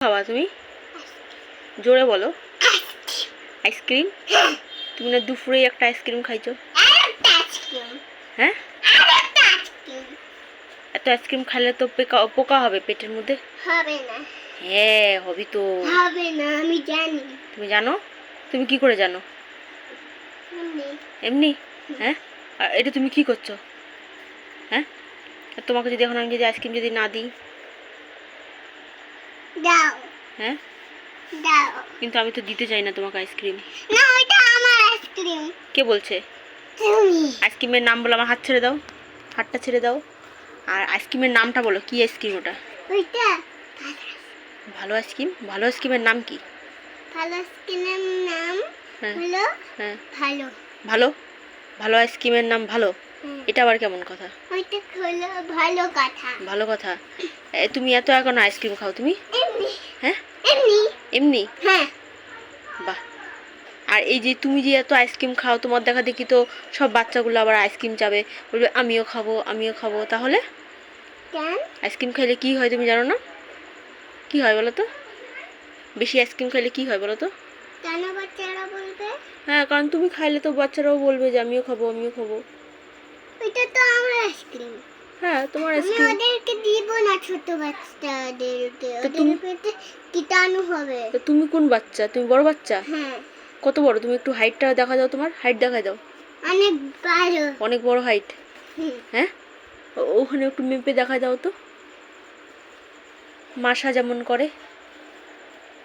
খাওয়া তুমি? জোরে বলো। আইসক্রিম? তুমি না দুপুরে একটা আইসক্রিম খাইছো? হ্যাঁ, এত আইসক্রিম খাইলে তো পোকা হবে পেটের মধ্যে। হবে না। হ্যাঁ হবে তো। হবে না, আমি জানি। তুমি জানো? তুমি কি করে জানো? এমনি? হ্যাঁ, আর এটা তুমি কি করছো? হ্যাঁ, আর তোমাকে যদি এখন আমি যদি আইসক্রিম যদি না দিই? দাও। হ্যাঁ, দাও। কিন্তু আমি তো দিতে চাই না তোমাকে আইসক্রিম। না, ওইটা আমার আইসক্রিম। কে বলছে? তুমি। আইসক্রিমের নাম বলো, আমার হাত ছেড়ে দাও, হাতটা ছেড়ে দাও। আর আইসক্রিমের নামটা বলো, কি আইসক্রিম ওটা? ওইটা ভালো আইসক্রিম। ভালো আইসক্রিমের নাম কি? ভালো আইসক্রিমের নাম হ্যাঁ হলো হ্যাঁ, ভালো। ভালো। ভালো আইসক্রিমের নাম ভালো? এটা আবার কেমন কথা? ওইটা হলো ভালো কথা। ভালো কথা। তুমি এত এখন আইসক্রিম খাও তুমি? এমনি। হ্যাঁ, এমনি। এমনি? হ্যাঁ। বাহ। আর এই যে তুমি যে এত আইসক্রিম খাও, তোমার দেখা দেখি তো সব বাচ্চাগুলো আবার আইসক্রিম চাবে, বলবে আমিও খাবো আমিও খাবো। তাহলে কেন? আইসক্রিম খাইলে কি হয় তুমি জানো না? কি হয় বলো তো? বেশি আইসক্রিম খাইলে কি হয় বলো তো? কেন বাচ্চারা বলবে? হ্যাঁ, কারণ তুমি খাইলে তো বাচ্চারাও বলবে যে আমিও খাবো আমিও খাবো। ওইটা তো আমার আইসক্রিম। হ্যাঁ, তোমার আমি আইসক্রিম। ওদেরকে দিব না, ছোট বাচ্চাদেরকে। তো ওদের পেটে কীটাণু হবে। তো তুমি কোন বাচ্চা? তুমি বড় বাচ্চা? হ্যাঁ। কত বড়? তুমি একটু হাইটটা দেখা দাও, তোমার হাইট দেখা দাও। অনেক বড়। অনেক বড় হাইট? হুম। হ্যাঁ, ওখানে একটু মেপে দেখা দাও তো, মাসা যেমন করে।